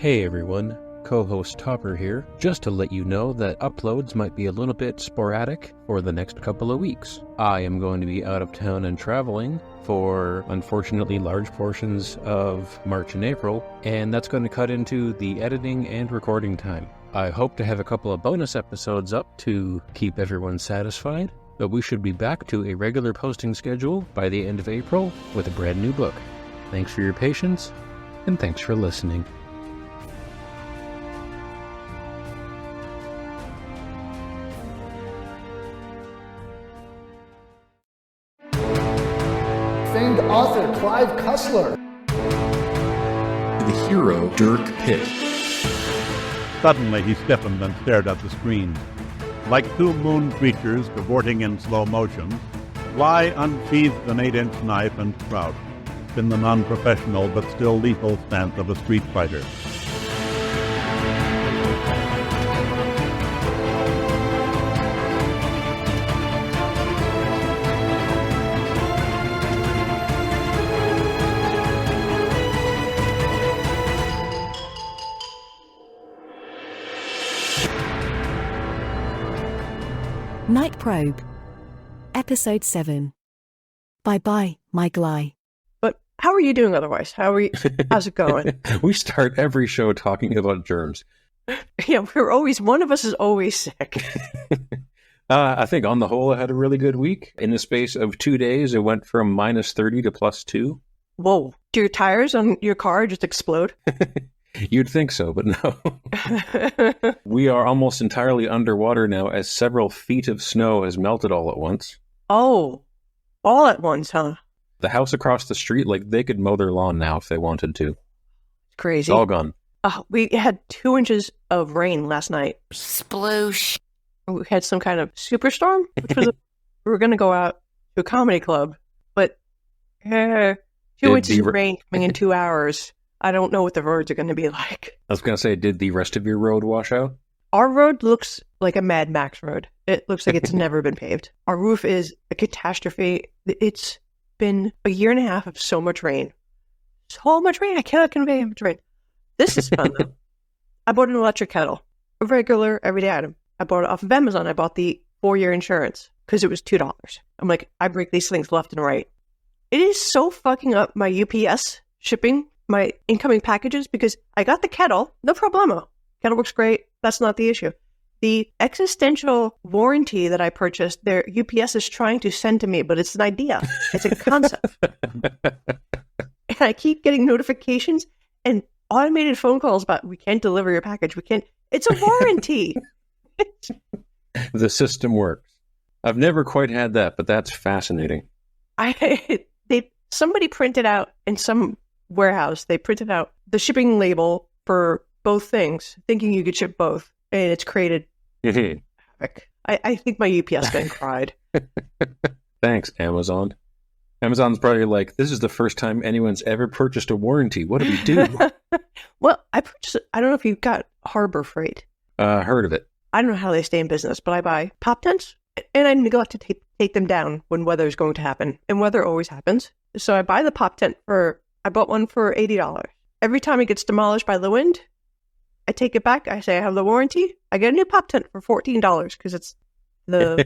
Hey everyone, co-host Topper here, just to let you know that uploads might be a little bit sporadic for the next couple of weeks. I am going to be out of town and traveling for, unfortunately, large portions of March and April, and that's going to cut into the editing and recording time. I hope to have a couple of bonus episodes up to keep everyone satisfied, but we should be back to a regular posting schedule by the end of April with a brand new book. Thanks for your patience, and thanks for listening. Famed author Clive Cussler. The hero Dirk Pitt. Suddenly he stiffened and stared at the screen. Like two moon creatures cavorting in slow motion, Gly unsheathed an 8-inch knife and crouched, in the non-professional but still lethal stance of a street fighter. Night Probe, Episode 7. Bye-bye, my Gly. But how are you doing otherwise? How's it going? We start every show talking about germs. Yeah, one of us is always sick. I think on the whole, I had a really good week. In the space of 2 days, it went from minus 30 to plus 2. Whoa. Do your tires on your car just explode? You'd think so, but no. We are almost entirely underwater now as several feet of snow has melted all at once. Oh, all at once, huh? The house across the street, they could mow their lawn now if they wanted to. Crazy. It's all gone. We had 2 inches of rain last night. Sploosh. We had some kind of superstorm, which was we were going to go out to a comedy club, but 2 inches of rain coming in 2 hours. I don't know what the roads are going to be like. I was going to say, did the rest of your road wash out? Our road looks like a Mad Max road. It looks like it's never been paved. Our roof is a catastrophe. It's been a year and a half of so much rain. So much rain. I cannot convey how much rain. This is fun, though. I bought an electric kettle. A regular, everyday item. I bought it off of Amazon. I bought the 4-year insurance because it was $2. I'm like, I break these things left and right. It is so fucking up my UPS shipping, my incoming packages, because I got the kettle, no problemo. Kettle works great. That's not the issue. The existential warranty that I purchased, their UPS is trying to send to me, but it's an idea. It's a concept. And I keep getting notifications and automated phone calls about, we can't deliver your package. We can't. It's a warranty. The system works. I've never quite had that, but that's fascinating. Somebody printed out in some warehouse, they printed out the shipping label for both things, thinking you could ship both, and it's created havoc. I think my UPS thing cried. Thanks, Amazon. Amazon's probably like, this is the first time anyone's ever purchased a warranty. What do we do? Well, I don't know if you got Harbor Freight. Heard of it. I don't know how they stay in business, but I buy pop tents, and I neglect to take them down when weather is going to happen, and weather always happens. So I buy the pop tent I bought one for $80. Every time it gets demolished by the wind, I take it back. I say I have the warranty. I get a new pop tent for $14 because it's the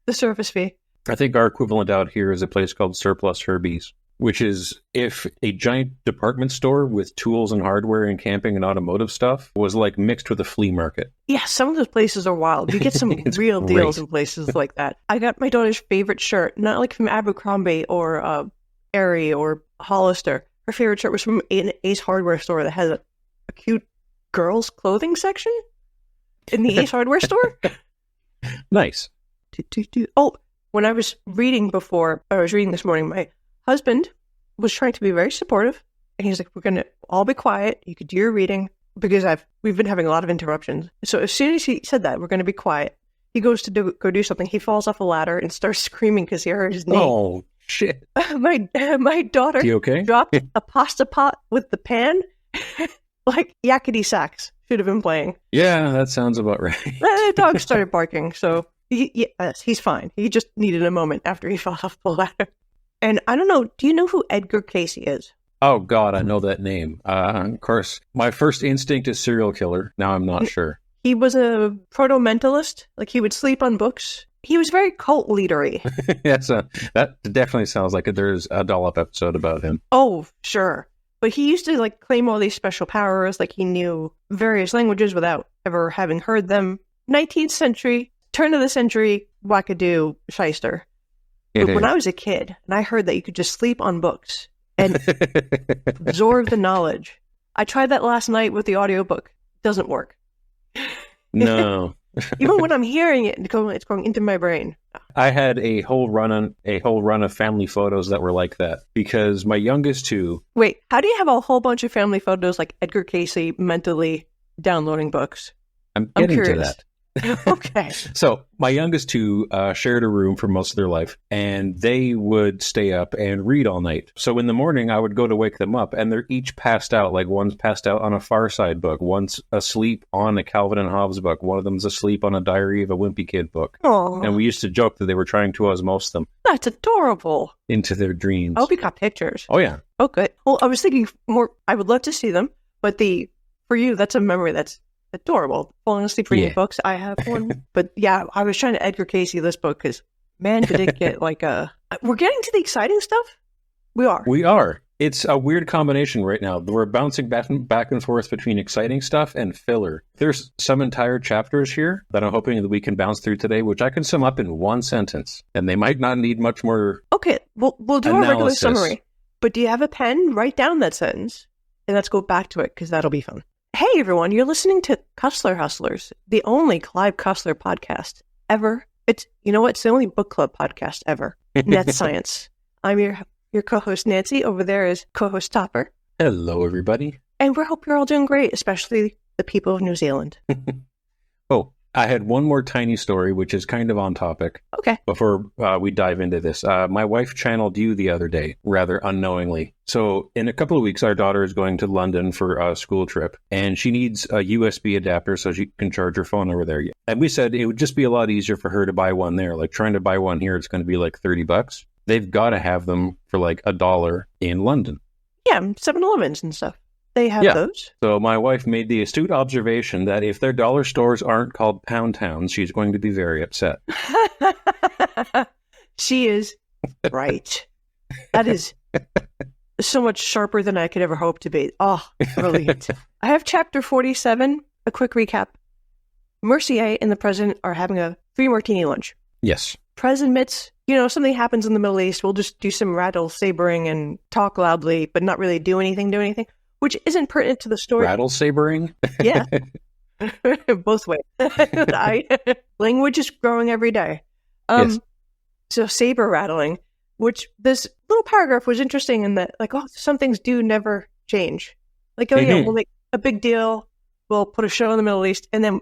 service fee. I think our equivalent out here is a place called Surplus Herbies, which is if a giant department store with tools and hardware and camping and automotive stuff was mixed with a flea market. Yeah, some of those places are wild. You get some real great deals in places like that. I got my daughter's favorite shirt, not from Abercrombie or Aerie or Hollister. Her favorite shirt was from an Ace Hardware store that has a cute girls' clothing section in the Ace Hardware store. Nice. Oh, when I was reading this morning, my husband was trying to be very supportive, and he's like, we're going to all be quiet. You could do your reading, because we've been having a lot of interruptions. So as soon as he said that, we're going to be quiet, he goes to go do something. He falls off a ladder and starts screaming because he heard his name. Oh, shit. My daughter dropped a pasta pot with the pan, like yakety sax should have been playing. Yeah, that sounds about right. The dog started barking, so yes, he's fine. He just needed a moment after he fell off the ladder. And I don't know, do you know who Edgar Casey is? Oh, God, I know that name. Of course, my first instinct is serial killer. Now I'm not sure. He was a proto-mentalist. Like, he would sleep on books. He was very cult leadery. That definitely sounds like there's a dollop episode about him. Oh, sure. But he used to, like, claim all these special powers, like he knew various languages without ever having heard them. 19th century, turn of the century, wackadoo shyster. But when I was a kid, and I heard that you could just sleep on books and absorb the knowledge. I tried that last night with the audiobook. Doesn't work. No. Even when I'm hearing it, it's going into my brain. I had a whole run of family photos that were like that because my youngest two. Wait, how do you have a whole bunch of family photos like Edgar Casey mentally downloading books? I'm getting to curious. that. Okay. So my youngest two shared a room for most of their life, and they would stay up and read all night. So in the morning, I would go to wake them up, and they're each passed out. Like one's passed out on a Far Side book, one's asleep on a Calvin and Hobbes book, one of them's asleep on a Diary of a Wimpy Kid book. Oh, And we used to joke that they were trying to osmose them that's adorable. into their dreams. I hope you got pictures. Oh, yeah. Oh, good. Well, I was thinking more. I would love to see them, but for you, that's a memory that's adorable. Falling asleep reading books. I have one, but yeah, I was trying to Edgar Casey this book because man, did it get like a. We're getting to the exciting stuff. We are. It's a weird combination right now. We're bouncing back and forth between exciting stuff and filler. There's some entire chapters here that I'm hoping that we can bounce through today, which I can sum up in one sentence, and they might not need much more. Okay, we'll do a regular summary. But do you have a pen? Write down that sentence, and let's go back to it because that'll be fun. Hey everyone, you're listening to Cussler Hustlers, the only Clive Cussler podcast ever. It's the only book club podcast ever. Net Science. I'm your co-host Nancy. Over there is co-host Topper. Hello, everybody. And we hope you're all doing great, especially the people of New Zealand. Oh, I had one more tiny story, which is kind of on topic. Okay. Before we dive into this, my wife channeled you the other day, rather unknowingly. So in a couple of weeks, our daughter is going to London for a school trip, and she needs a USB adapter so she can charge her phone over there. And we said it would just be a lot easier for her to buy one there. Like trying to buy one here, it's going to be like $30. They've got to have them for like $1 in London. Yeah, 7-Elevens and stuff. They have those. So my wife made the astute observation that if their dollar stores aren't called pound towns, she's going to be very upset. She is right. That is so much sharper than I could ever hope to be. Oh, brilliant. I have chapter 47. A quick recap. Mercier and the president are having a 3-martini lunch. Yes. Prez admits, something happens in the Middle East. We'll just do some rattle sabering and talk loudly, but not really do anything, which isn't pertinent to the story. Rattle sabering? Yeah. Both ways. Language is growing every day. Yes. So saber rattling, which this little paragraph was interesting in that, like, some things do never change. Like, yeah, we'll make a big deal. We'll put a show in the Middle East, and then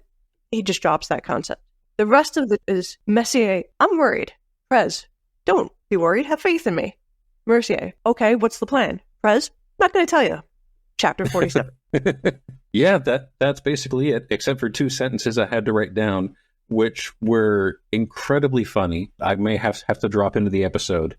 he just drops that concept. The rest of it is Messier. I'm worried. Prez, don't be worried. Have faith in me. Mercier. Okay, what's the plan? Prez, not going to tell you. Chapter 47. Yeah, that's basically it, except for 2 sentences I had to write down, which were incredibly funny. I may have to drop into the episode,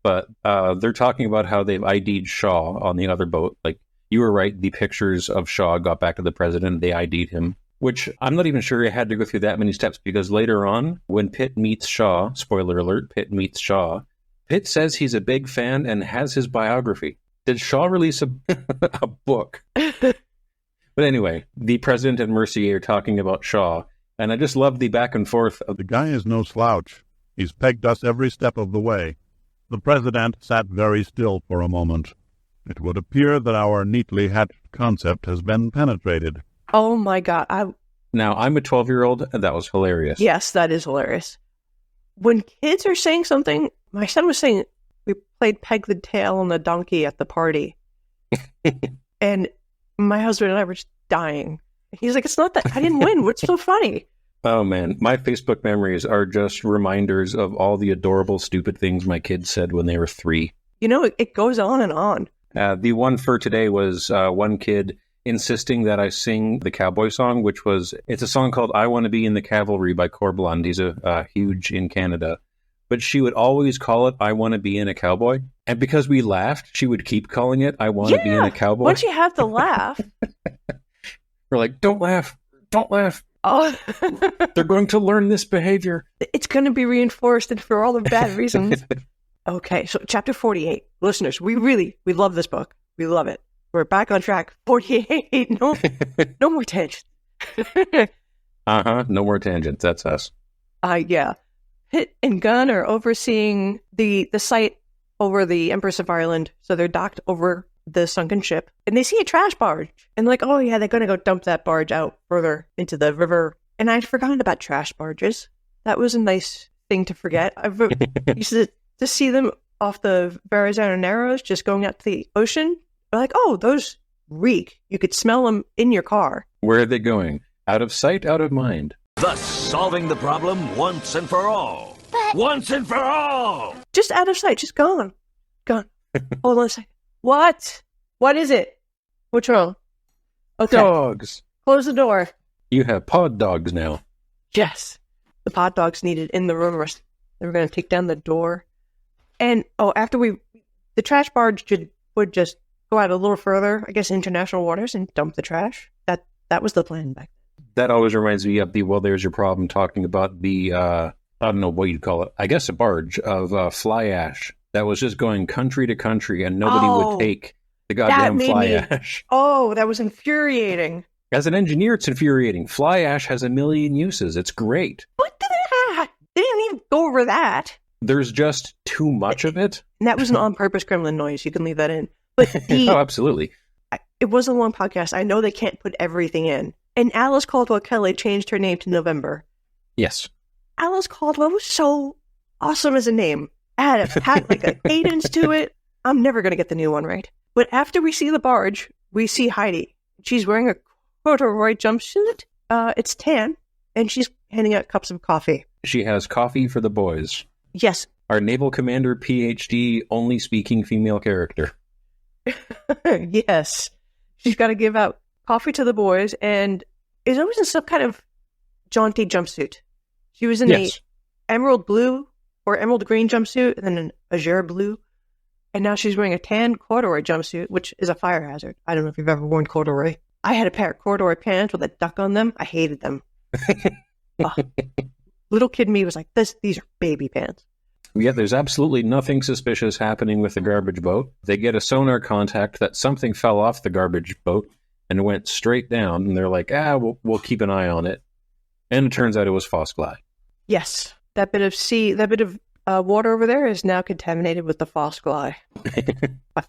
but they're talking about how they've ID'd Shaw on the other boat. Like, you were right, the pictures of Shaw got back to the president, they ID'd him, which I'm not even sure he had to go through that many steps, because later on, when Pitt meets Shaw, spoiler alert, Pitt meets Shaw, Pitt says he's a big fan and has his biography. Did Shaw release a book? But anyway, the president and Mercier are talking about Shaw, and I just love the back and forth. The guy is no slouch. He's pegged us every step of the way. The president sat very still for a moment. It would appear that our neatly hatched concept has been penetrated. Oh my God. Now, I'm a 12-year-old, and that was hilarious. Yes, that is hilarious. When kids are saying something, my son was saying, we played Peg the Tail on the Donkey at the party. And my husband and I were just dying. He's like, it's not that I didn't win. What's so funny? Oh, man. My Facebook memories are just reminders of all the adorable, stupid things my kids said when they were 3. It goes on and on. The one for today was one kid insisting that I sing the cowboy song, it's a song called I Want to Be in the Cavalry by Corblund. He's a huge in Canada. but she would always call it I Want to Be in a Cowboy. And because we laughed, she would keep calling it I Want to Be in a Cowboy. Once you have to laugh. We're like, don't laugh. Don't laugh. Oh, They're going to learn this behavior. it's going to be reinforced and for all the bad reasons. Okay, so chapter 48. Listeners, we love this book. We love it. We're back on track. 48. No more tangents. No more tangents. That's us. Yeah. Pitt and Gunn are overseeing the site over the Empress of Ireland. So they're docked over the sunken ship. And they see a trash barge. And like, oh yeah, they're going to go dump that barge out further into the river. And I'd forgotten about trash barges. That was a nice thing to forget. I used to see them off the Verrazano Narrows just going out to the ocean. They're like, oh, those reek. You could smell them in your car. Where are they going? Out of sight, out of mind. Thus solving the problem once and for all. Once and for all! Just out of sight, just gone. Gone. Hold on a second. What? What is it? What's wrong? Okay. Dogs. Close the door. You have pod dogs now. Yes. The pod dogs needed in the room. They were going to take down the door. And, after the trash barge would just go out a little further, I guess international waters, and dump the trash. That was the plan back then. That always reminds me of there's your problem talking about the, I don't know what you'd call it, I guess a barge of fly ash that was just going country to country and nobody would take the goddamn fly ash. Oh, that was infuriating. As an engineer, it's infuriating. Fly ash has a million uses. It's great. What did they have? They didn't even go over that. There's just too much of it. And that was an on-purpose gremlin noise. You can leave that in. But oh, absolutely. It was a long podcast. I know they can't put everything in. And Alice Caldwell Kelly changed her name to November. Yes. Alice Caldwell was so awesome as a name. Had like a cadence to it. I'm never going to get the new one right. But after we see the barge, we see Heidi. She's wearing a corduroy jumpsuit. It's tan. And she's handing out cups of coffee. She has coffee for the boys. Yes. Our naval commander, PhD, only speaking female character. Yes. She's got to give out coffee to the boys and is always in some kind of jaunty jumpsuit. She was in a emerald blue or emerald green jumpsuit and then an azure blue. And now she's wearing a tan corduroy jumpsuit, which is a fire hazard. I don't know if you've ever worn corduroy. I had a pair of corduroy pants with a duck on them. I hated them. Little kid me was like, these are baby pants. Yeah, there's absolutely nothing suspicious happening with the garbage boat. They get a sonar contact that something fell off the garbage boat and went straight down. And they're like, we'll keep an eye on it. And it turns out it was Foss Gly. Yes. That bit of water over there is now contaminated with the Foss Gly.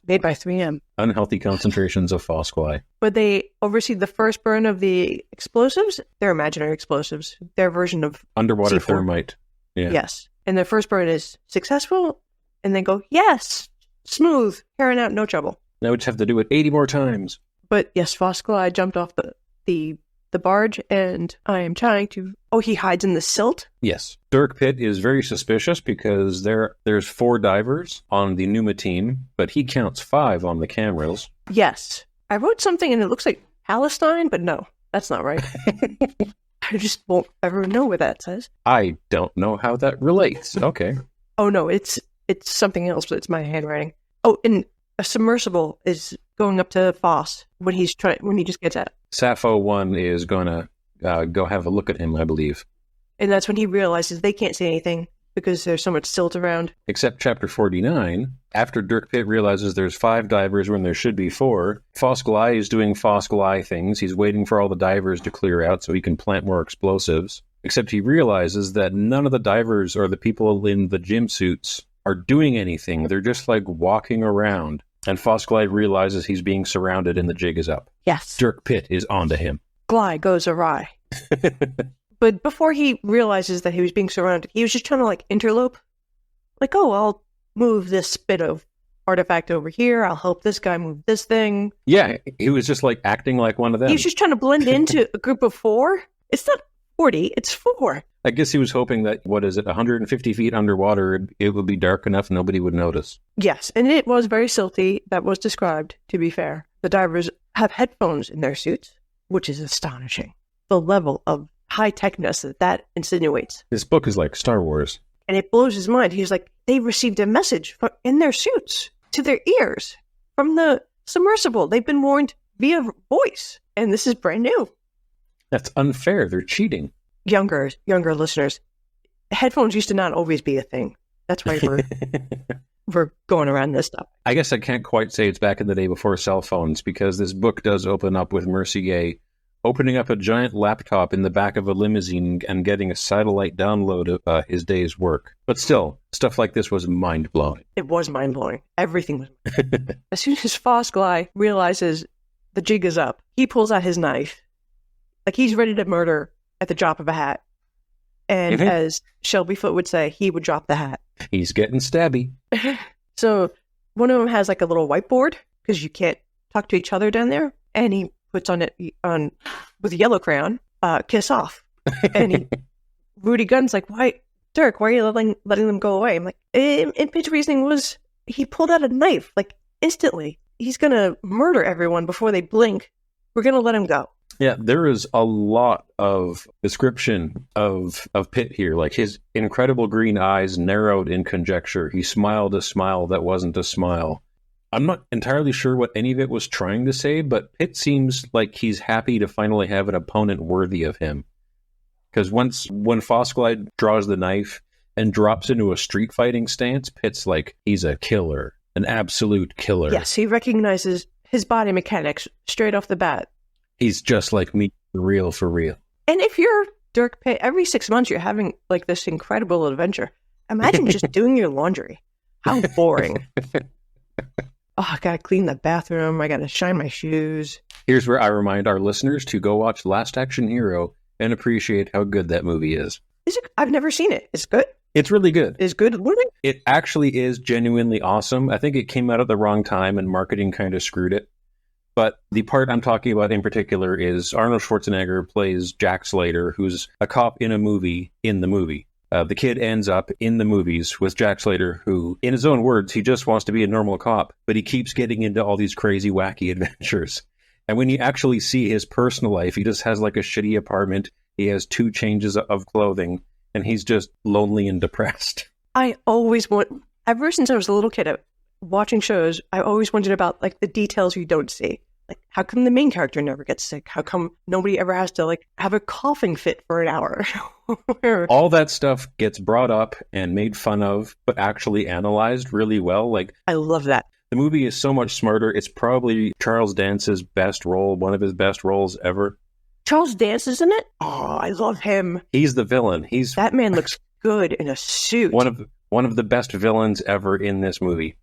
Made by 3M. Unhealthy concentrations of Foss Gly. But they oversee the first burn of the explosives. They're imaginary explosives. Their version of underwater C4. thermite. Yeah. Yes. And their first burn is successful. And they go, yes, smooth, carrying out, no trouble. Now we just have to do it 80 more times. But yes, Foss Gly jumped off the barge, and I am trying to... Oh, he hides in the silt? Yes. Dirk Pitt is very suspicious because there's 4 divers on the NUMA team, but he counts 5 on the cameras. Yes. I wrote something and it looks like Palestine, but no, that's not right. I just won't ever know what that says. I don't know how that relates. Okay. Oh, no, it's something else, but it's my handwriting. Oh, and a submersible is going up to Foss when he just gets out. Sappho 1 is going to go have a look at him, I believe. And that's when he realizes they can't see anything because there's so much silt around. Except chapter 49, after Dirk Pitt realizes there's 5 divers when there should be 4, Foss Gly is doing Foss Gly things. He's waiting for all the divers to clear out so he can plant more explosives. Except he realizes that none of the divers or the people in the gym suits are doing anything. They're just like walking around. And Foss Gly realizes he's being surrounded and the jig is up. Yes. Dirk Pitt is onto him. Gly goes awry. But before he realizes that he was being surrounded, he was just trying to like interlope. Like, I'll move this bit of artifact over here. I'll help this guy move this thing. Yeah, he was just like acting like one of them. He was just trying to blend into a group of 4. It's not 40, it's 4. I guess he was hoping that, 150 feet underwater, it would be dark enough nobody would notice. Yes, and it was very silty. That was described, to be fair. The divers have headphones in their suits, which is astonishing. The level of high-techness that insinuates. This book is like Star Wars. And it blows his mind. He's like, they received a message in their suits to their ears from the submersible. They've been warned via voice. And this is brand new. That's unfair. They're cheating. Younger listeners, headphones used to not always be a thing. That's why we're going around this stuff. I guess I can't quite say it's back in the day before cell phones, because this book does open up with Mercier opening up a giant laptop in the back of a limousine and getting a satellite download of his day's work. But still, stuff like this was mind-blowing. It was mind-blowing. Everything was. As soon as Foss Gly realizes the jig is up, he pulls out his knife. Like he's ready to murder at the drop of a hat. And as Shelby Foote would say, he would drop the hat. He's getting stabby. So one of them has like a little whiteboard because you can't talk to each other down there. And he puts on it with a yellow crayon, kiss off. And Rudy Gunn's like, why, Dirk, why are you letting them go away? I'm like, and Pitt's reasoning was he pulled out a knife, like instantly. He's going to murder everyone before they blink. We're going to let him go. Yeah, there is a lot of description of Pitt here, like his incredible green eyes narrowed in conjecture. He smiled a smile that wasn't a smile. I'm not entirely sure what any of it was trying to say, but Pitt seems like he's happy to finally have an opponent worthy of him. Because when Foss Gly draws the knife and drops into a street fighting stance, Pitt's like, he's a killer, an absolute killer. Yes, he recognizes his body mechanics straight off the bat. He's just like me, for real. And if you're Dirk Pitt, every 6 months you're having like this incredible adventure. Imagine just doing your laundry. How boring. Oh, I gotta clean the bathroom. I gotta shine my shoes. Here's where I remind our listeners to go watch Last Action Hero and appreciate how good that movie is. Is it? I've never seen it. It's good? It's really good. It's good? It actually is genuinely awesome. I think it came out at the wrong time and marketing kind of screwed it. But the part I'm talking about in particular is Arnold Schwarzenegger plays Jack Slater, who's a cop in a movie in the movie. The kid ends up in the movies with Jack Slater, who, in his own words, he just wants to be a normal cop, but he keeps getting into all these crazy, wacky adventures. And when you actually see his personal life, he just has like a shitty apartment, he has 2 changes of clothing, and he's just lonely and depressed. I always ever since I was a little kid, watching shows, I always wondered about like the details you don't see. Like, how come the main character never gets sick? How come nobody ever has to like have a coughing fit for an hour? All that stuff gets brought up and made fun of, but actually analyzed really well. Like, I love that. The movie is so much smarter. It's probably Charles Dance's best role, one of his best roles ever. Charles Dance is in it? Oh, I love him. He's the villain. That man looks good in a suit. One of the best villains ever in this movie.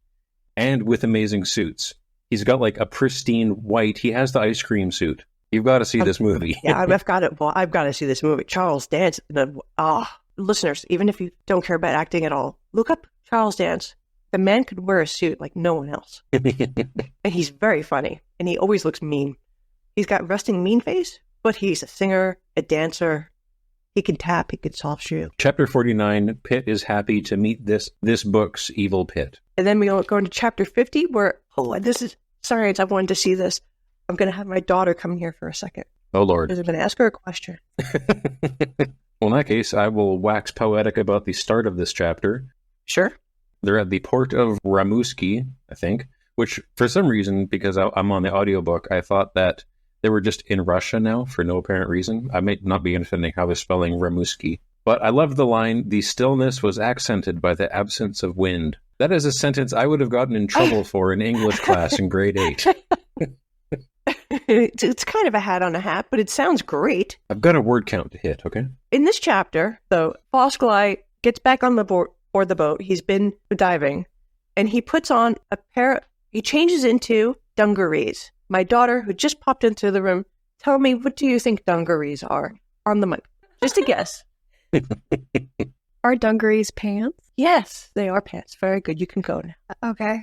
And with amazing suits. He's got like a pristine white. He has the ice cream suit. You've got to see this movie. Yeah, I've got it. Well, I've got to see this movie. Charles Dance. Listeners, even if you don't care about acting at all, look up Charles Dance. The man could wear a suit like no one else. And he's very funny. And he always looks mean. He's got resting mean face, but he's a singer, a dancer. He can tap, he can soft shoe. Chapter 49, Pitt is happy to meet this book's evil Pitt. And then we go into chapter 50 where, sorry, I wanted to see this. I'm going to have my daughter come here for a second. Oh, Lord. Because I'm going to ask her a question. Well, in that case, I will wax poetic about the start of this chapter. Sure. They're at the port of Rimouski, I think, which for some reason, because I'm on the audiobook, I thought that they were just in Russia now for no apparent reason. I may not be understanding how they're spelling Rimouski. But I love the line, the stillness was accented by the absence of wind. That is a sentence I would have gotten in trouble for in English class in grade 8. It's kind of a hat on a hat, but it sounds great. I've got a word count to hit, okay? In this chapter, though, Foss Gly gets back on the board or the boat. He's been diving, and he puts on he changes into dungarees. My daughter, who just popped into the room, tell me, what do you think dungarees are? On the mic. Just a guess. Are dungarees pants? Yes, they are pants. Very good. You can go now. Okay.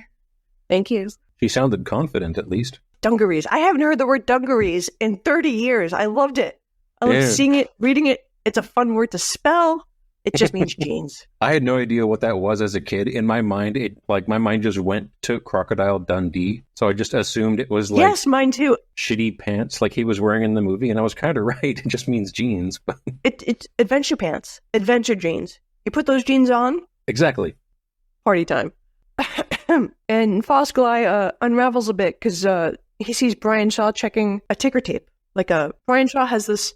Thank you. She sounded confident, at least. Dungarees. I haven't heard the word dungarees in 30 years. I loved it. I loved seeing it, reading it. It's a fun word to spell. It just means jeans. I had no idea what that was as a kid. In my mind, my mind just went to Crocodile Dundee. So I just assumed it was like... Yes, mine too. Shitty pants like he was wearing in the movie. And I was kind of right. It just means jeans. It's adventure pants. Adventure jeans. You put those jeans on, Exactly. party time. And Foss Gly unravels a bit because he sees Brian Shaw checking a ticker tape. Brian Shaw has this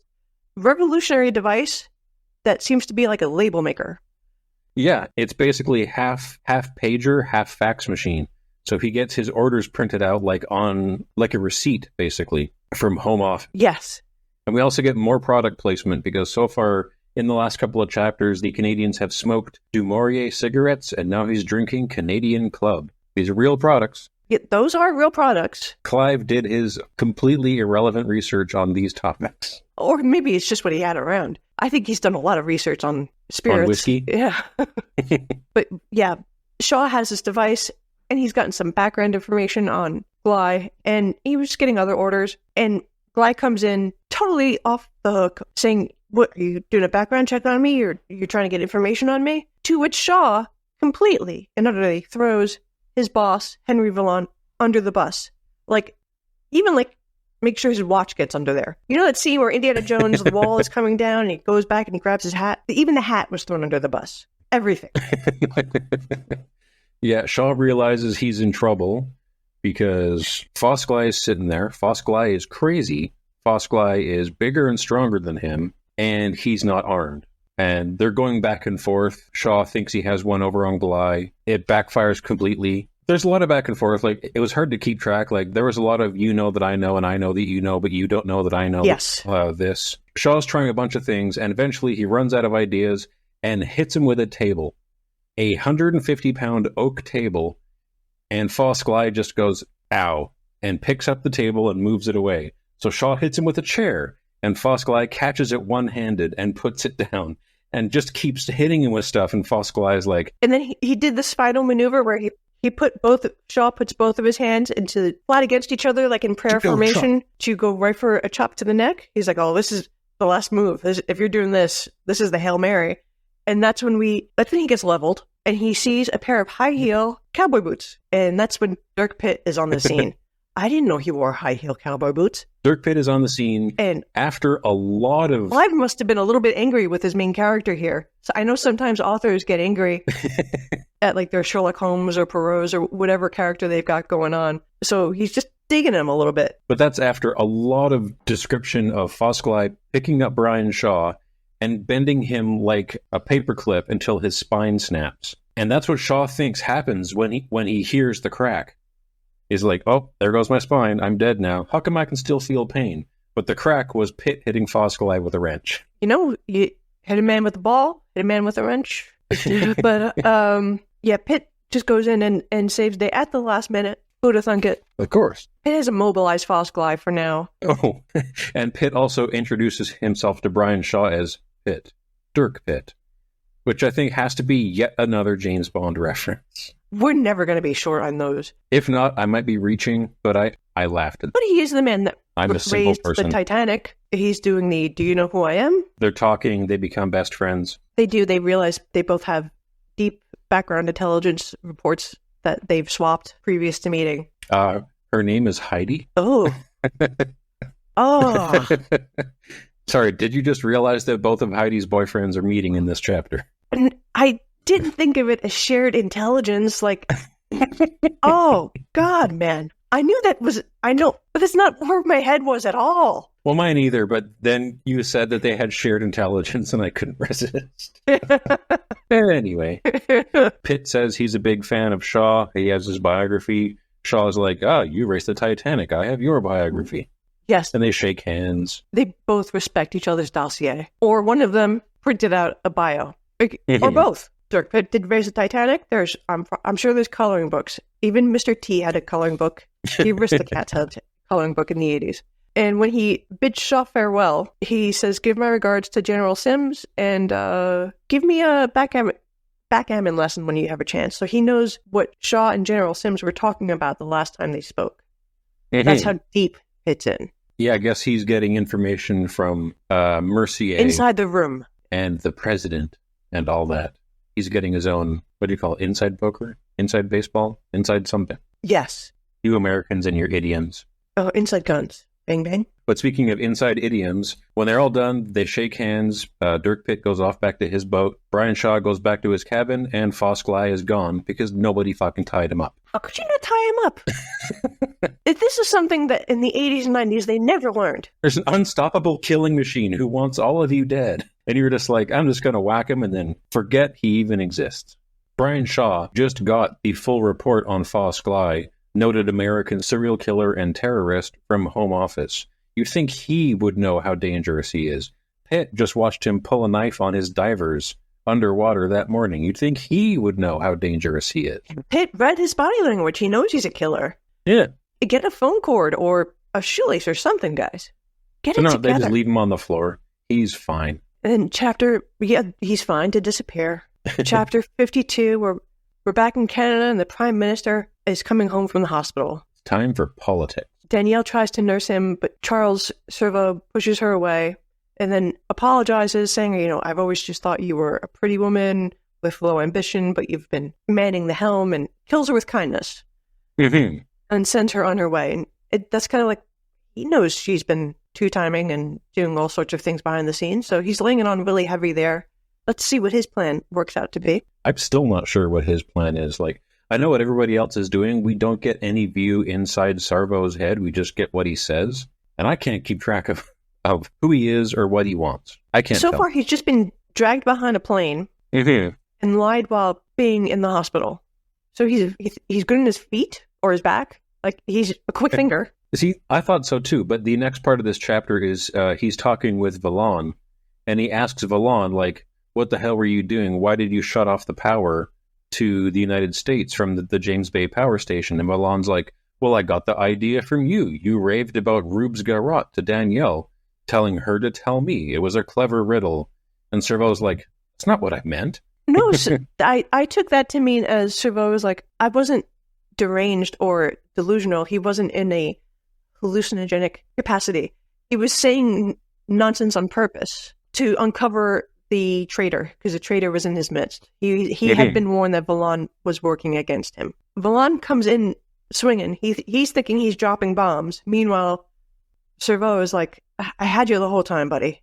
revolutionary device that seems to be like a label maker. Yeah, it's basically half pager, half fax machine. So he gets his orders printed out like a receipt, basically, from home office. Yes. And we also get more product placement because so far in the last couple of chapters, the Canadians have smoked Du Maurier cigarettes and now he's drinking Canadian Club. These are real products. Yeah, those are real products. Clive did his completely irrelevant research on these topics. Or maybe it's just what he had around. I think he's done a lot of research on spirits. On whiskey? Yeah. But yeah, Shaw has this device and he's gotten some background information on Gly and he was getting other orders and Gly comes in totally off the hook saying, "What, are you doing a background check on me? Or you're trying to get information on me?" To which Shaw completely and utterly throws his boss, Henry Vallon, under the bus. Even make sure his watch gets under there. You know that scene where Indiana Jones, the wall is coming down and he goes back and he grabs his hat? Even the hat was thrown under the bus. Everything. Yeah, Shaw realizes he's in trouble because Foss Gly is sitting there. Foss Gly is crazy. Foss Gly is bigger and stronger than him, and he's not armed. And they're going back and forth. Shaw thinks he has one over on Gly. It backfires completely. There's a lot of back and forth. It was hard to keep track. There was a lot of you know that I know, and I know that you know, but you don't know that I know. Yes. This. Shaw's trying a bunch of things, and eventually he runs out of ideas and hits him with a table. A 150-pound oak table, and Foss Gly just goes, "Ow," and picks up the table and moves it away. So Shaw hits him with a chair, and Foss Gly catches it one-handed and puts it down, and just keeps hitting him with stuff, and Foss Gly is like... And then he did the spinal maneuver where Shaw puts both of his hands into flat against each other, like in prayer formation, to go right for a chop to the neck. He's like, "Oh, this is the last move. If you're doing this, this is the Hail Mary." And that's when he gets leveled and he sees a pair of high heel cowboy boots. And that's when Dirk Pitt is on the scene. I didn't know he wore high heel cowboy boots. Dirk Pitt is on the scene, and after a lot of... Clive must have been a little bit angry with his main character here. So I know sometimes authors get angry at their Sherlock Holmes or Poirot's or whatever character they've got going on. So he's just digging him a little bit. But that's after a lot of description of Foss Gly picking up Brian Shaw and bending him like a paperclip until his spine snaps. And that's what Shaw thinks happens when he hears the crack. He's like, "Oh, there goes my spine. I'm dead now. How come I can still feel pain?" But the crack was Pitt hitting Foss Gly with a wrench. You hit a man with a ball, hit a man with a wrench. But, Pitt just goes in and saves day at the last minute. Who'd have thunk it? Of course. Pitt has immobilized Foss Gly for now. Oh, and Pitt also introduces himself to Brian Shaw as Pitt. Dirk Pitt. Which I think has to be yet another James Bond reference. We're never going to be short on those. If not, I might be reaching, but I laughed at it. But he is the man that raised the Titanic. He's doing the "Do you know who I am?" They're talking, they become best friends. They do. They realize they both have deep background intelligence reports that they've swapped previous to meeting. Her name is Heidi. Oh. Oh. Sorry, did you just realize that both of Heidi's boyfriends are meeting in this chapter? I didn't think of it as shared intelligence, oh, God, man. I know, but that's not where my head was at all. Well, mine either, but then you said that they had shared intelligence and I couldn't resist. Anyway, Pitt says he's a big fan of Shaw. He has his biography. Shaw's like, you raced the Titanic. I have your biography. Yes. And they shake hands. They both respect each other's dossier. Or one of them printed out a bio. Or both. Dirk Pitt did race the Titanic. I'm sure there's coloring books. Even Mr. T had a coloring book. The Aristocats had a coloring book in the 80s. And when he bids Shaw farewell, he says, "Give my regards to General Sims and give me a backgammon lesson when you have a chance." So he knows what Shaw and General Sims were talking about the last time they spoke. Mm-hmm. That's how deep Pitt's in. Yeah, I guess he's getting information from Mercier. Inside the room. And the president and all that. He's getting his own, what do you call it, inside poker? Inside baseball? Inside something? Yes. You Americans and your idioms. Oh, inside guns. Bang, bang. But speaking of inside idioms, when they're all done, they shake hands. Dirk Pitt goes off back to his boat. Brian Shaw goes back to his cabin, and Foss Gly is gone because nobody fucking tied him up. How could you not tie him up? If this is something that in the 80s and 90s they never learned. There's an unstoppable killing machine who wants all of you dead. And you're just like, I'm just going to whack him and then forget he even exists. Brian Shaw just got the full report on Foss Gly, noted American serial killer and terrorist, from Home Office. You'd think he would know how dangerous he is. Pitt just watched him pull a knife on his divers underwater that morning. You'd think he would know how dangerous he is. Pitt read his body language. He knows he's a killer. Yeah. Get a phone cord or a shoelace or something, guys. Get it together. They just leave him on the floor. He's fine. And he's fine to disappear. Chapter 52, we're back in Canada and the Prime Minister is coming home from the hospital. It's time for politics. Danielle tries to nurse him, but Charles Servo pushes her away and then apologizes, saying, I've always just thought you were a pretty woman with low ambition, but you've been manning the helm, and kills her with kindness. Mm-hmm. And sends her on her way. And that's kind of like, he knows she's been two-timing and doing all sorts of things behind the scenes, so he's laying it on really heavy there. Let's see what his plan works out to be. I'm still not sure what his plan is. I know what everybody else is doing. We don't get any view inside Sarvo's head. We just get what he says. And I can't keep track of who he is or what he wants. I can't So tell. far, he's just been dragged behind a plane and lied while being in the hospital. So he's good in his feet or his back. He's a quick finger. See, I thought so too. But the next part of this chapter is he's talking with Valon. And he asks Valon, what the hell were you doing? Why did you shut off the power to the United States from the James Bay power station? And Valon's like, well, I got the idea from you. You raved about Rube's Garot to Danielle, telling her to tell me. It was a clever riddle. And Servo's like, it's not what I meant. No, I took that to mean as Servo was like, I wasn't deranged or delusional. He wasn't in a hallucinogenic capacity. He was saying nonsense on purpose to uncover the traitor, because the traitor was in his midst. He had been warned that Valon was working against him. Valon comes in swinging. He's thinking he's dropping bombs. Meanwhile, Servo is like, I had you the whole time, buddy.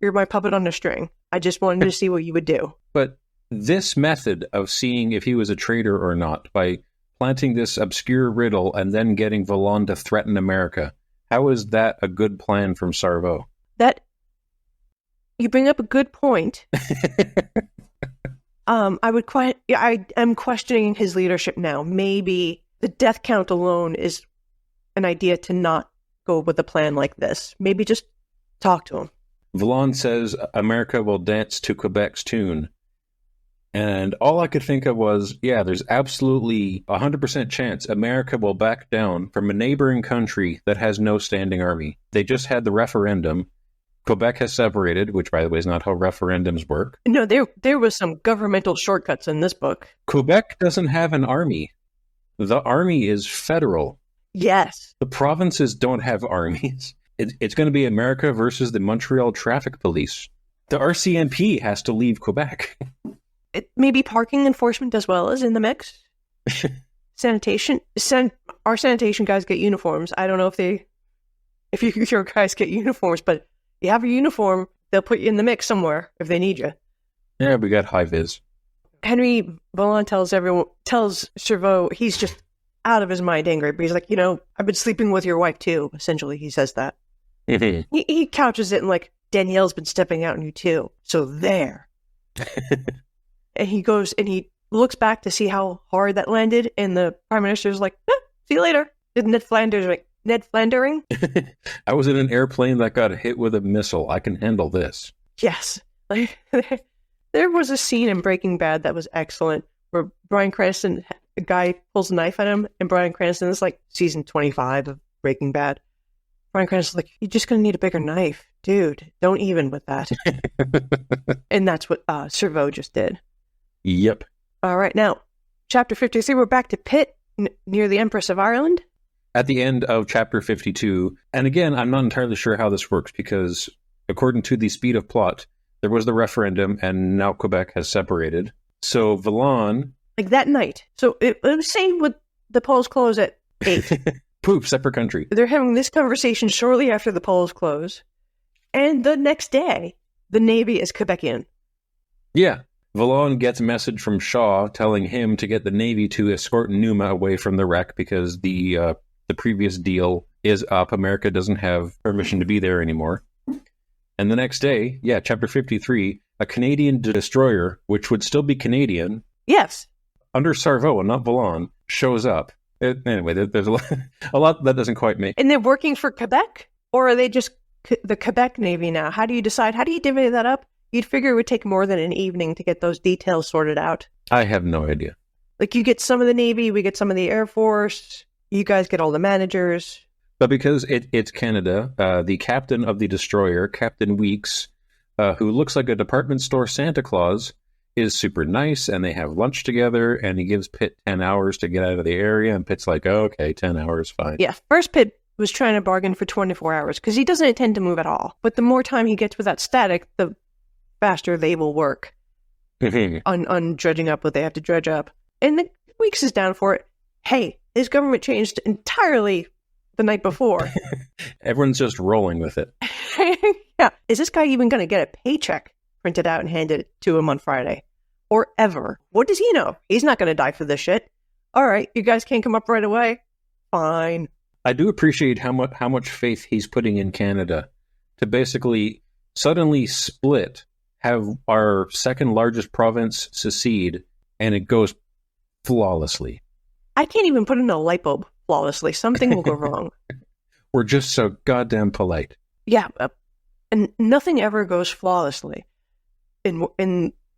You're my puppet on a string. I just wanted to see what you would do. But this method of seeing if he was a traitor or not, by planting this obscure riddle and then getting Valon to threaten America, how is that a good plan from Sarvo? You bring up a good point. I am questioning his leadership now. Maybe the death count alone is an idea to not go with a plan like this. Maybe just talk to him. Valon says America will dance to Quebec's tune. And all I could think of was, there's absolutely 100% chance America will back down from a neighboring country that has no standing army. They just had the referendum. Quebec has separated, which, by the way, is not how referendums work. No, there was some governmental shortcuts in this book. Quebec doesn't have an army. The army is federal. Yes. The provinces don't have armies. It's going to be America versus the Montreal Traffic Police. The RCMP has to leave Quebec. It may be parking enforcement as well as in the mix. Sanitation. Our sanitation guys get uniforms. I don't know if your guys get uniforms, but you have a uniform, they'll put you in the mix somewhere if they need you. Yeah, we got high vis. Henry Valon tells Servo he's just out of his mind angry, but he's like, I've been sleeping with your wife too. Essentially, he says that. He couches it in Danielle's been stepping out on you too. So there. And he goes and he looks back to see how hard that landed, and the Prime Minister's like, see you later. Ned Flanders Ned Flandering? I was in an airplane that got hit with a missile. I can handle this. Yes. There was a scene in Breaking Bad that was excellent where Bryan Cranston, a guy pulls a knife at him, and Bryan Cranston is season 25 of Breaking Bad. Bryan Cranston's like, you're just going to need a bigger knife. Dude, don't even with that. And that's what Servo just did. Yep. All right, now, chapter 53, we're back to Pitt, near the Empress of Ireland. At the end of chapter 52, and again, I'm not entirely sure how this works, because according to the speed of plot, there was the referendum, and now Quebec has separated. So Valon... that night. So it was saying with the polls close at 8. Poof, separate country. They're having this conversation shortly after the polls close. And the next day, the Navy is Quebecian. Yeah. Vallon gets a message from Shaw telling him to get the Navy to escort NUMA away from the wreck because the previous deal is up. America doesn't have permission to be there anymore. And the next day, chapter 53, a Canadian destroyer, which would still be Canadian, Yes. under Sarveau and not Vallon, shows up. Anyway, there's a lot that doesn't quite make. And they're working for Quebec? Or are they just the Quebec Navy now? How do you decide? How do you divvy that up? You'd figure it would take more than an evening to get those details sorted out. I have no idea. Like, you get some of the Navy, we get some of the Air Force, you guys get all the managers. But because it's Canada, the captain of the destroyer, Captain Weeks, who looks like a department store Santa Claus, is super nice, and they have lunch together, and he gives Pitt 10 hours to get out of the area, and Pitt's like, oh, okay, 10 hours, fine. Yeah, first Pitt was trying to bargain for 24 hours, because he doesn't intend to move at all. But the more time he gets without static, the faster they will work on dredging up what they have to dredge up. And the Weeks is down for it. Hey, his government changed entirely the night before. Everyone's just rolling with it. Yeah. Is this guy even going to get a paycheck printed out and handed to him on Friday? Or ever? What does he know? He's not going to die for this shit. All right, you guys can't come up right away? Fine. I do appreciate how much faith he's putting in Canada to basically suddenly split, have our second largest province secede, and it goes flawlessly. I can't even put in a light bulb flawlessly. Something will go wrong. We're just so goddamn polite. Yeah, and nothing ever goes flawlessly,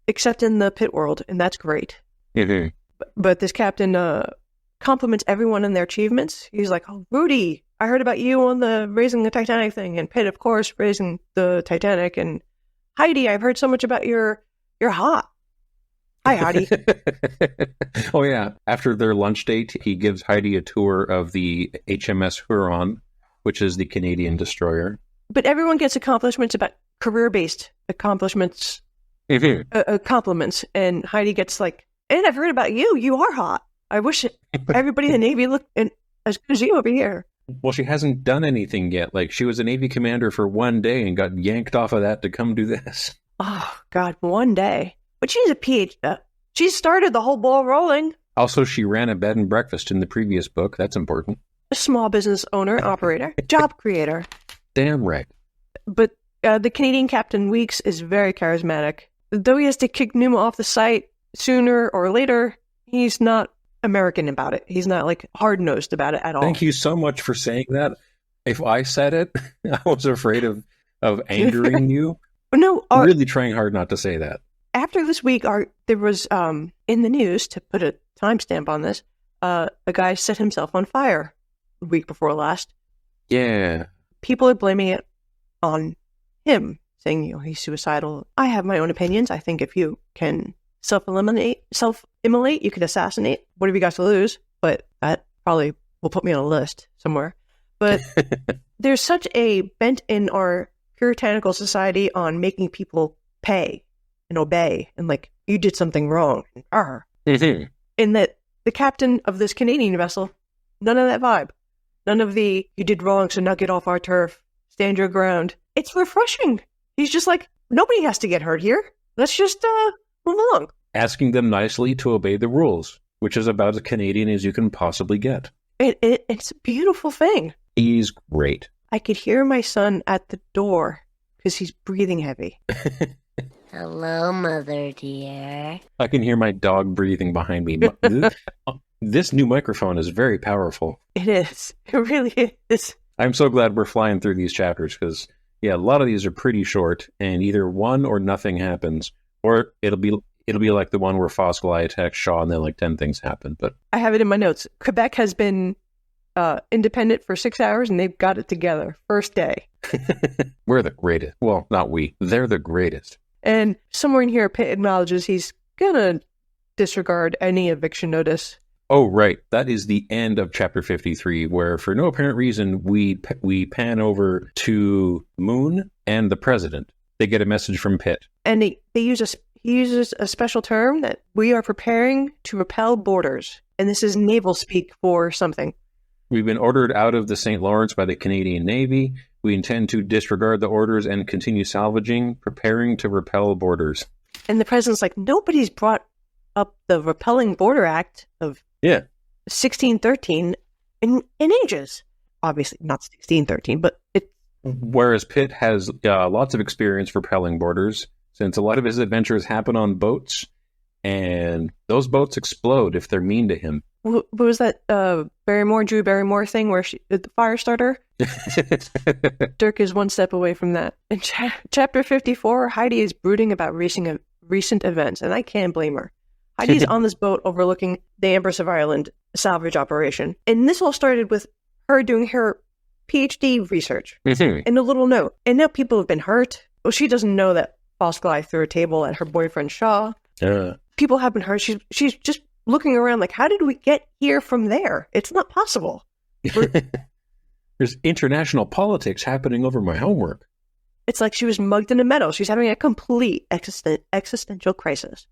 except in the pit world, and that's great. Mm-hmm. But this captain compliments everyone on their achievements. He's like, "Oh, Rudy, I heard about you on the raising the Titanic thing," and Pitt, of course, raising the Titanic, and Heidi, I've heard so much about you're hot. Hi, Heidi. Oh, yeah. After their lunch date, he gives Heidi a tour of the HMS Huron, which is the Canadian destroyer. But everyone gets accomplishments about career-based accomplishments, compliments, and Heidi gets like, and I've heard about you. You are hot. I wish everybody in the Navy looked as good as you over here. Well, she hasn't done anything yet. Like, she was a Navy commander for one day and got yanked off of that to come do this. Oh, God, one day. But she's a PhD. She started the whole ball rolling. Also, she ran a bed and breakfast in the previous book. That's important. A small business owner, operator, job creator. Damn right. But the Canadian Captain Weeks is very charismatic. Though he has to kick NUMA off the site sooner or later, he's not American about it. He's not like hard-nosed about it at all. Thank you so much for saying that. If I said it, I was afraid of angering you. No, I'm really trying hard not to say that. After this week, there was, in the news, to put a timestamp on this, a guy set himself on fire the week before last. Yeah. People are blaming it on him, saying, he's suicidal. I have my own opinions. I think if you can self-immolate, you can assassinate. What have you got to lose? But that probably will put me on a list somewhere. But there's such a bent in our puritanical society on making people pay and obey, and like, you did something wrong. Mm-hmm. In that the captain of this Canadian vessel, none of that vibe. None of the, you did wrong, so now get off our turf. Stand your ground. It's refreshing. He's just like, nobody has to get hurt here. Let's just move along. Asking them nicely to obey the rules, which is about as Canadian as you can possibly get. It's a beautiful thing. He's great. I could hear my son at the door because he's breathing heavy. Hello, Mother dear. I can hear my dog breathing behind me. This new microphone is very powerful. It is. It really is. I'm so glad we're flying through these chapters because, a lot of these are pretty short, and either one or nothing happens, or it'll be like the one where Foss Gly attacks Shaw and then like 10 things happen. But I have it in my notes. Quebec has been independent for 6 hours, and they've got it together. First day. We're the greatest. Well, not we. They're the greatest. And somewhere in here, Pitt acknowledges he's gonna disregard any eviction notice. Oh, right. That is the end of chapter 53, where for no apparent reason, we pan over to Moon and the president. They get a message from Pitt. And he uses a special term that we are preparing to repel boarders. And this is naval speak for something. We've been ordered out of the St. Lawrence by the Canadian Navy. We intend to disregard the orders and continue salvaging, preparing to repel borders. And the president's like, nobody's brought up the Repelling Border Act of 1613 in ages. Obviously, not 1613, but it. Whereas Pitt has lots of experience repelling borders, since a lot of his adventures happen on boats, and those boats explode if they're mean to him. What was that Drew Barrymore thing where the fire starter? Dirk is one step away from that. In chapter 54, Heidi is brooding about recent events, and I can't blame her. Heidi's on this boat overlooking the Empress of Ireland salvage operation. And this all started with her doing her PhD research in a little note. And now people have been hurt. Well, she doesn't know that Foss Gly threw a table at her boyfriend Shaw. People have been hurt. She's just looking around like, how did we get here from there? It's not possible. There's international politics happening over my homework. It's like she was mugged in a meadow. She's having a complete existential crisis.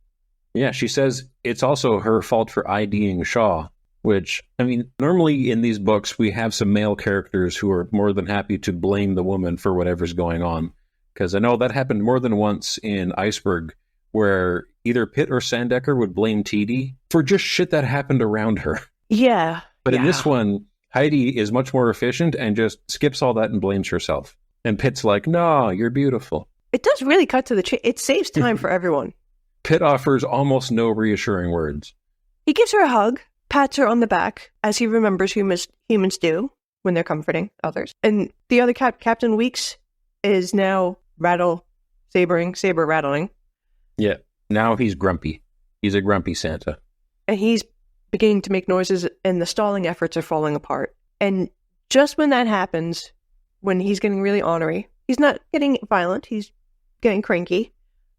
Yeah, she says it's also her fault for IDing Shaw, which, I mean, normally in these books, we have some male characters who are more than happy to blame the woman for whatever's going on. Because I know that happened more than once in Iceberg, where either Pitt or Sandecker would blame TD for just shit that happened around her. Yeah. But in this one, Heidi is much more efficient and just skips all that and blames herself. And Pitt's like, no, you're beautiful. It does really cut to the chase. It saves time for everyone. Pitt offers almost no reassuring words. He gives her a hug, pats her on the back, as he remembers humans do when they're comforting others. And the other Captain Weeks is now saber rattling. Yeah, now he's grumpy. He's a grumpy Santa. And he's beginning to make noises, and the stalling efforts are falling apart. And just when that happens, when he's getting really ornery, he's not getting violent, he's getting cranky,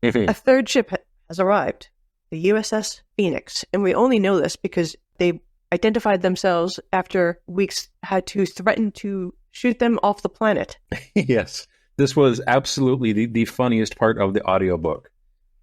a third ship has arrived, the USS Phoenix. And we only know this because they identified themselves after Weeks had to threaten to shoot them off the planet. Yes, this was absolutely the funniest part of the audiobook.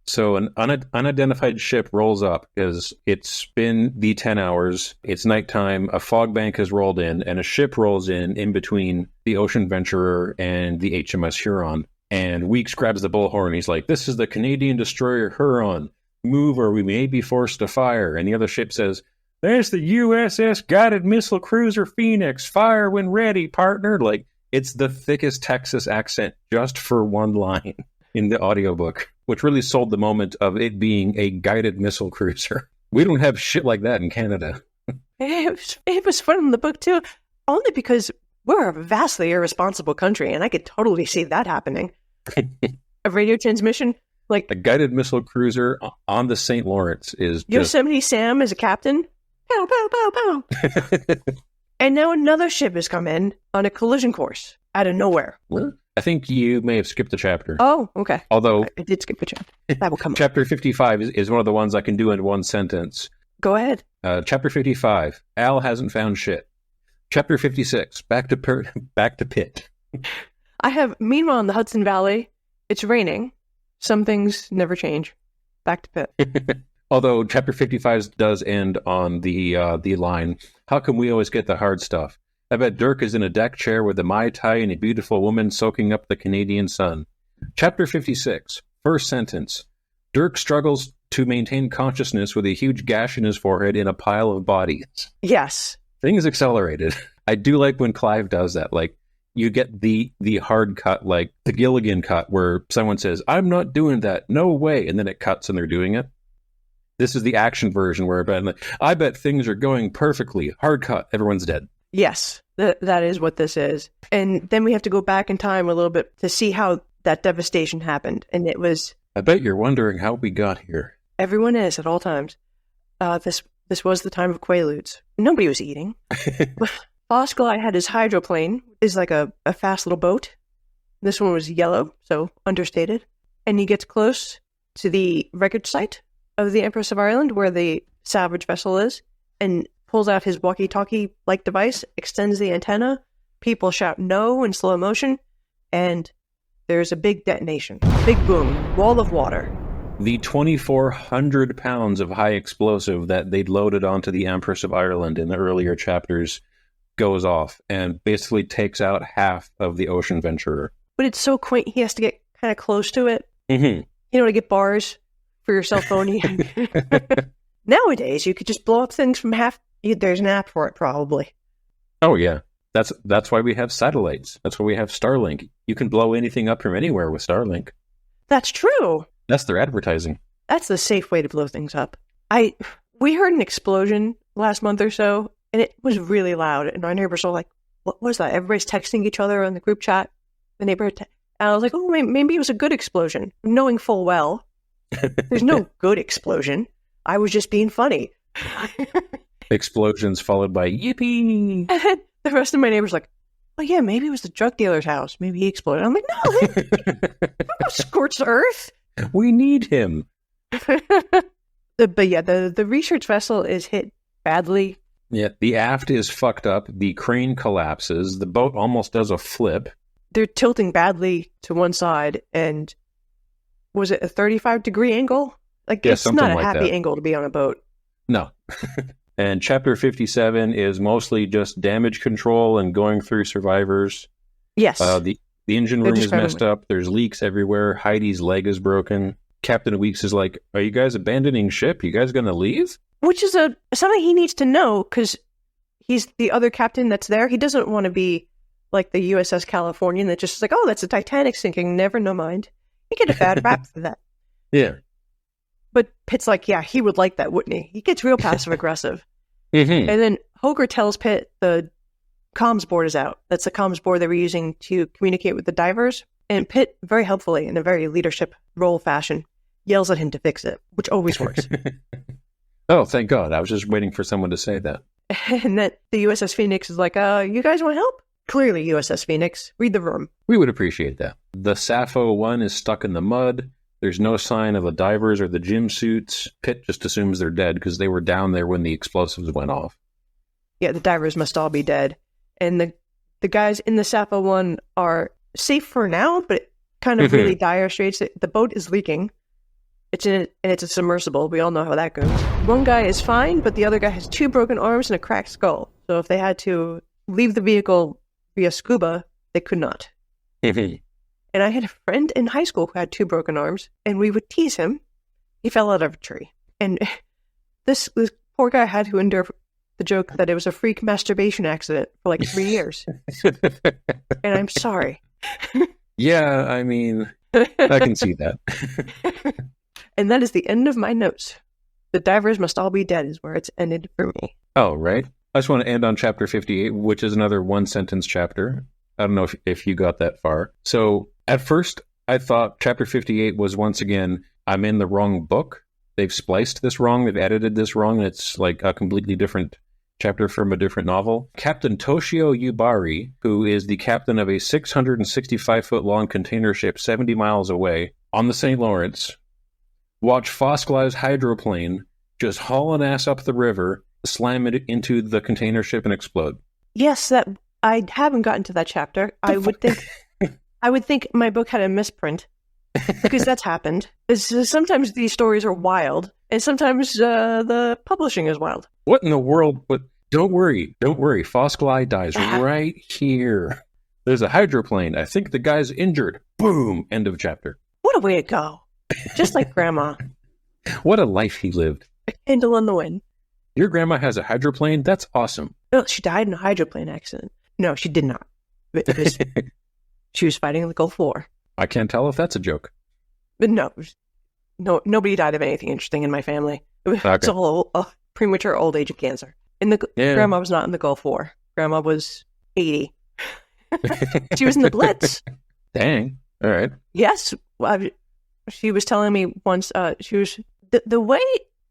So an unidentified ship rolls up because it's been the 10 hours. It's nighttime. A fog bank has rolled in, and a ship rolls in between the Ocean Venturer and the HMS Huron. And Weeks grabs the bullhorn. He's like, "This is the Canadian destroyer Huron. Move or we may be forced to fire." And the other ship says, "There's the USS Guided Missile Cruiser Phoenix. Fire when ready, partner." Like, it's the thickest Texas accent just for one line in the audiobook, which really sold the moment of it being a guided missile cruiser. We don't have shit like that in Canada. It was fun in the book, too, only because we're a vastly irresponsible country, and I could totally see that happening. A radio transmission, like... A guided missile cruiser on the St. Lawrence is Yosemite Sam is a captain. Pow, pow, pow, pow. And now another ship has come in on a collision course out of nowhere. What? I think you may have skipped a chapter. Oh, okay. Although I did skip a chapter. That will come up. Chapter 55 is one of the ones I can do in one sentence. Go ahead. Chapter 55, Al hasn't found shit. Chapter 56, back to Pitt. I have, meanwhile, in the Hudson Valley, it's raining. Some things never change. Back to Pitt. Although Chapter 55 does end on the line, "How come we always get the hard stuff? I bet Dirk is in a deck chair with a Mai Tai and a beautiful woman soaking up the Canadian sun." Chapter 56, first sentence. Dirk struggles to maintain consciousness with a huge gash in his forehead in a pile of bodies. Yes. Things accelerated. I do like when Clive does that. Like, you get the hard cut, like the Gilligan cut, where someone says, "I'm not doing that, no way," and then it cuts and they're doing it. This is the action version where I bet things are going perfectly. Hard cut, everyone's dead. Yes, that is what this is. And then we have to go back in time a little bit to see how that devastation happened. And it was... I bet you're wondering how we got here. Everyone is at all times. This was the time of Quaaludes. Nobody was eating. Foss Gly had his hydroplane. Is like a fast little boat. This one was yellow, so understated. And he gets close to the wreckage site of the Empress of Ireland, where the salvage vessel is, and pulls out his walkie-talkie-like device, extends the antenna. People shout no in slow motion, and there's a big detonation. Big boom. Wall of water. The 2,400 pounds of high explosive that they'd loaded onto the Empress of Ireland in the earlier chapters goes off and basically takes out half of the Ocean Venturer. But it's so quaint, he has to get kind of close to it. Mm-hmm. You know, to get bars for your cell phone. Nowadays, you could just blow up things from half. There's an app for it, probably. Oh, yeah. That's why we have satellites. That's why we have Starlink. You can blow anything up from anywhere with Starlink. That's true. That's their advertising. That's the safe way to blow things up. We heard an explosion last month or so, and it was really loud. And our neighbors were like, "What was that?" Everybody's texting each other on the group chat. The neighborhood, and I was like, "Oh, maybe it was a good explosion," knowing full well there's no good explosion. I was just being funny. Explosions followed by yippee. And then the rest of my neighbors were like, "Oh yeah, maybe it was the drug dealer's house. Maybe he exploded." I'm like, "No, scorched earth. We need him." But yeah, the research vessel is hit badly. Yeah, the aft is fucked up. The crane collapses. The boat almost does a flip. They're tilting badly to one side, and was it a 35-degree angle? Like, Yeah, it's not a like happy that. angle to be on a boat. No. And Chapter 57 is mostly just damage control and going through survivors. Yes. The engine room is messed up. There's leaks everywhere. Heidi's leg is broken. Captain Weeks is like, "Are you guys abandoning ship? You guys going to leave?" Which is something he needs to know, because he's the other captain that's there. He doesn't want to be like the USS Californian that just is like, "Oh, that's a Titanic sinking. Never, no mind." You get a bad rap for that. Yeah. But Pitt's like, yeah, he would like that, wouldn't he? He gets real passive-aggressive. Mm-hmm. And then Hoger tells Pitt the comms board is out. That's the comms board they were using to communicate with the divers. And Pitt, very helpfully, in a very leadership role fashion, yells at him to fix it, which always works. Oh, thank God. I was just waiting for someone to say that. And then the USS Phoenix is like, you guys want help? Clearly, USS Phoenix. Read the room. We would appreciate that. The Sappho 1 is stuck in the mud. There's no sign of the divers or the gym suits. Pitt just assumes they're dead because they were down there when the explosives went off. Yeah, the divers must all be dead. And the guys in the Sappho 1 are safe for now, but kind of really dire straits. The boat is leaking. It's a submersible. We all know how that goes. One guy is fine, but the other guy has 2 broken arms and a cracked skull. So if they had to leave the vehicle via scuba, they could not. And I had a friend in high school who had 2 broken arms, and we would tease him. He fell out of a tree. And this poor guy had to endure the joke that it was a freak masturbation accident for like 3 years. And I'm sorry. Yeah, I mean, I can see that. And that is the end of my notes. The divers must all be dead is where it's ended for me. Oh, right. I just want to end on Chapter 58, which is another one-sentence chapter. I don't know if you got that far. So, at first, I thought Chapter 58 was, once again, I'm in the wrong book. They've spliced this wrong. They've edited this wrong. And it's like a completely different chapter from a different novel. Captain Toshio Yubari, who is the captain of a 665-foot-long container ship 70 miles away on the St. Lawrence, watched Foss Gly's hydroplane just haul an ass up the river, slam it into the container ship, and explode. Yes, that I haven't gotten to that chapter. I would think my book had a misprint, because that's happened. Sometimes these stories are wild, and sometimes the publishing is wild. What in the world? But don't worry. Foss Gly dies right here. There's a hydroplane. I think the guy's injured. Boom. End of chapter. What a way to go. Just like Grandma. What a life he lived. A candle in the wind. Your grandma has a hydroplane? That's awesome. Oh, she died in a hydroplane accident. No, she did not. She was fighting in the Gulf War. I can't tell if that's a joke. But no, nobody died of anything interesting in my family. It's all premature old age of cancer. Grandma was not in the Gulf War. Grandma was 80. She was in the Blitz. Dang. All right. Yes. She was telling me once, she was, the way,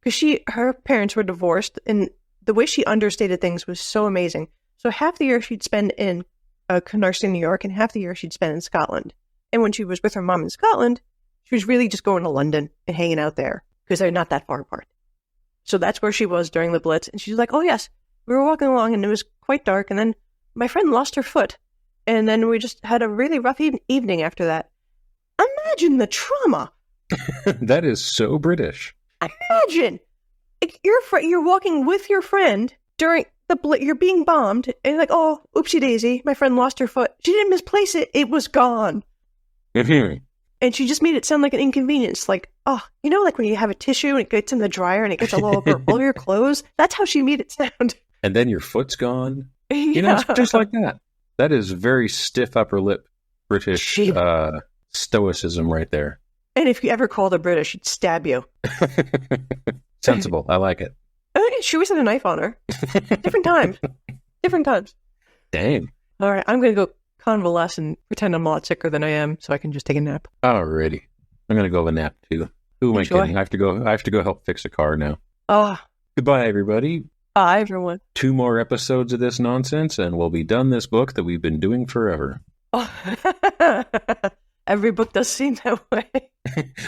because her parents were divorced, and the way she understated things was so amazing. So half the year she'd spend in Canarsie, New York, and half the year she'd spend in Scotland. And when she was with her mom in Scotland, she was really just going to London and hanging out there, because they're not that far apart. So that's where she was during the Blitz. And she's like, oh yes, we were walking along and it was quite dark. And then my friend lost her foot. And then we just had a really rough evening after that. Imagine the trauma. That is so British. Imagine you're walking with your friend during You're being bombed, and you're like, oh, oopsie daisy, my friend lost her foot. She didn't misplace it. It was gone. And she just made it sound like an inconvenience. Like, oh, you know, like when you have a tissue and it gets in the dryer and it gets all over all your clothes? That's how she made it sound. And then your foot's gone. You know, it's just like that. That is very stiff upper lip British stoicism right there. And if you ever called her British, she'd stab you. Sensible. I like it. She always had a knife on her. Different times. Dang. All right, I'm going to go convalesce and pretend I'm a lot sicker than I am so I can just take a nap. Alrighty. I'm going to go have a nap too. Who am I kidding? I have to go help fix a car now. Goodbye, everybody. Bye, everyone. 2 more episodes of this nonsense, and we'll be done this book that we've been doing forever. Every book does seem that way.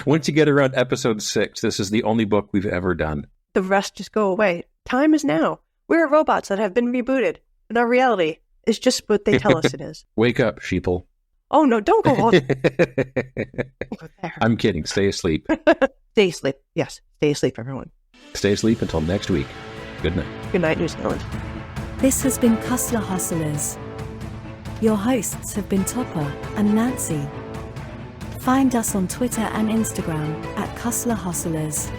Once you get around episode 6, this is the only book we've ever done. The rest just go away. Time is now. We're robots that have been rebooted, and our reality is just what they tell us it is. Wake up, sheeple. Oh, no, don't go all there. I'm kidding. Stay asleep. Stay asleep. Yes, stay asleep, everyone. Stay asleep until next week. Good night. Good night, New Zealand. This has been Cussler Hustlers. Your hosts have been Topper and Nancy. Find us on Twitter and Instagram at Cussler Hustlers.